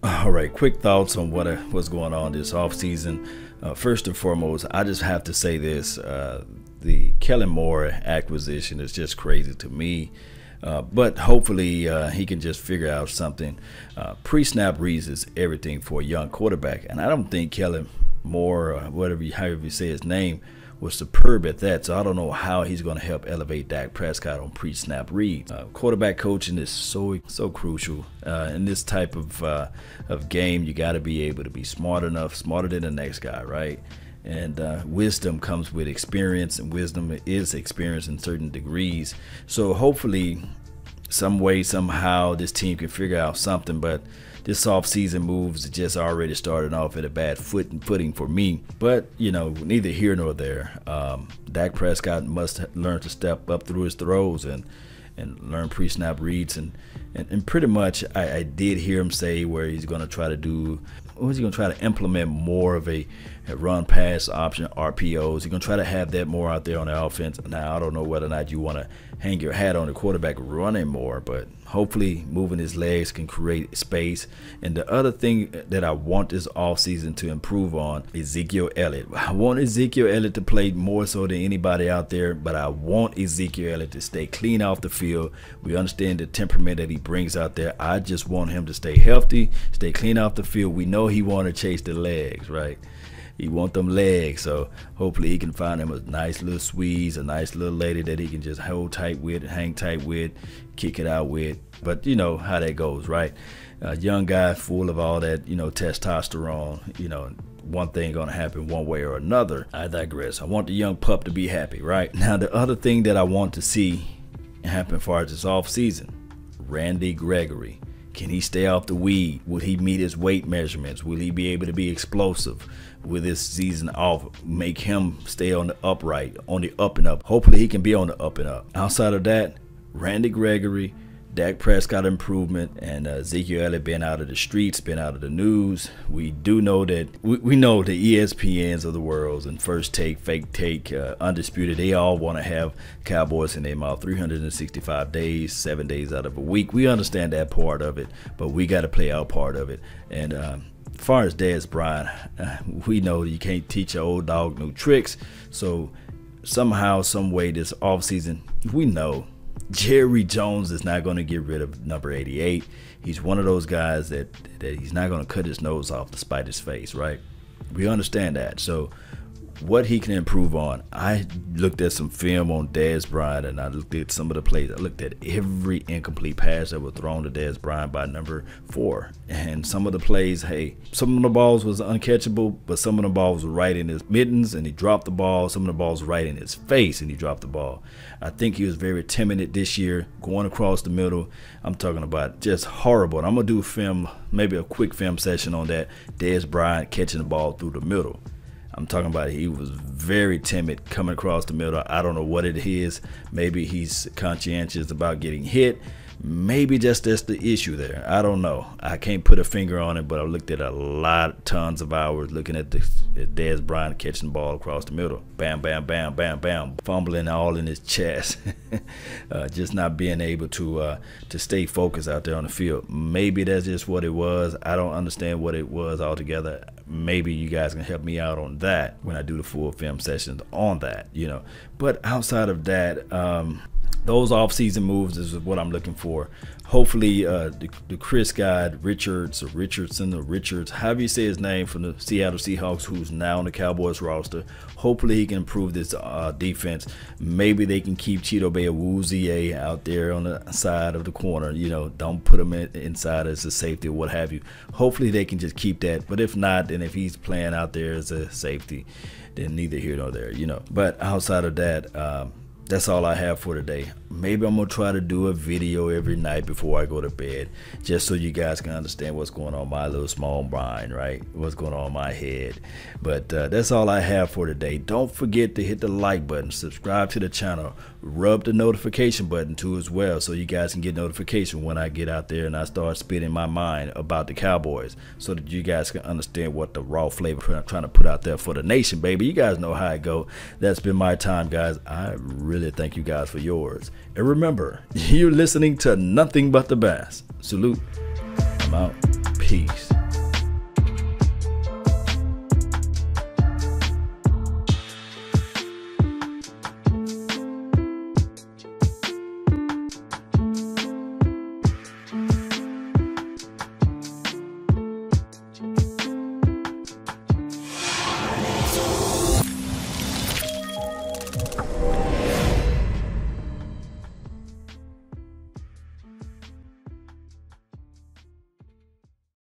All right, quick thoughts on what's going on this offseason. First and foremost, I just have to say this. The Kellen Moore acquisition is just crazy to me. But hopefully he can just figure out something. Pre-snap reads is everything for a young quarterback. And I don't think Kellen Moore, however you say his name, was superb at that. So I don't know how he's going to help elevate Dak Prescott on pre-snap reads. Quarterback coaching is so crucial in this type of game. You got to be able to be smart enough, smarter than the next guy, right? And wisdom comes with experience, and wisdom is experience in certain degrees. So hopefully, some way, somehow, this team can figure out something. But this offseason moves just already started off at a bad footing for me. But, you know, neither here nor there. Dak Prescott must learn to step up through his throws and learn pre-snap reads. And pretty much I did hear him say where he's going to try to do – he's going to try to implement more of a run pass option, RPOs. He's going to try to have that more out there on the offense. Now, I don't know whether or not you want to hang your hat on the quarterback running more, but hopefully moving his legs can create space. And the other thing that I want this offseason to improve on, Ezekiel Elliott. I want Ezekiel Elliott to play more so than anybody out there, but I want Ezekiel Elliott to stay clean off the field. We understand the temperament that he brings out there. I just want him to stay healthy, stay clean off the field. We know he want to chase the legs, right? He want them legs, so hopefully he can find him a nice little squeeze, a nice little lady that he can just hold tight with, hang tight with, kick it out with. But you know how that goes, right? A young guy full of all that, you know, testosterone, you know, one thing gonna happen one way or another. I digress. I want the young pup to be happy, right? Now, the other thing that I want to see happen as far as this offseason, Randy Gregory. Can he stay off the weed? Will he meet his weight measurements? Will he be able to be explosive? Will this season off make him stay on the upright, on the up and up? Hopefully he can be on the up and up. Outside of that, Randy Gregory, Dak Prescott improvement, and Ezekiel Elliott been out of the streets, been out of the news. We do know that we know the ESPNs of the world and First Take, Fake Take, Undisputed, they all want to have Cowboys in their mouth 365 days, 7 days out of a week. We understand that part of it, but we got to play our part of it. And as far as Dez Bryant, we know you can't teach an old dog new tricks. So somehow, some way this offseason, we know Jerry Jones is not going to get rid of number 88. He's one of those guys that he's not going to cut his nose off to spite his face, right? We understand that. So what he can improve on, I looked at some film on Dez Bryant, and I looked at some of the plays. I looked at every incomplete pass that was thrown to Dez Bryant by number 4. And some of the plays, hey, some of the balls was uncatchable, but some of the balls were right in his mittens and he dropped the ball. Some of the balls were right in his face and he dropped the ball. I think he was very timid this year, going across the middle. I'm talking about just horrible. And I'm going to do film, maybe a quick film session on that. Dez Bryant catching the ball through the middle. I'm talking about he was very timid coming across the middle. I don't know what it is. Maybe he's conscientious about getting hit. Maybe just that's the issue there. I don't know. I can't put a finger on it, but I looked at tons of hours looking at Dez Bryant catching the ball across the middle. Bam, bam, bam, bam, bam. Fumbling all in his chest. Just not being able to stay focused out there on the field. Maybe that's just what it was. I don't understand what it was altogether. Maybe you guys can help me out on that when I do the full film sessions on that, you know. But outside of that, those off-season moves is what I'm looking for. Hopefully, the Chris guy, Richards, however you say his name, from the Seattle Seahawks, who's now on the Cowboys roster. Hopefully, he can improve this defense. Maybe they can keep Chidobe Awuzie out there on the side of the corner. You know, don't put him inside as a safety or what have you. Hopefully, they can just keep that. But if not, and if he's playing out there as a safety, then neither here nor there, you know. But outside of that, that's all I have for today. Maybe I'm going to try to do a video every night before I go to bed, just so you guys can understand what's going on in my little small mind, right? What's going on in my head. But that's all I have for today. Don't forget to hit the like button, subscribe to the channel, rub the notification button too as well, so you guys can get notification when I get out there and I start spitting my mind about the Cowboys, so that you guys can understand what the raw flavor I'm trying to put out there for the nation, baby. You guys know how I go. That's been my time, guys. I really thank you guys for yours. And remember, you're listening to nothing but the best. Salute. I'm out. Peace.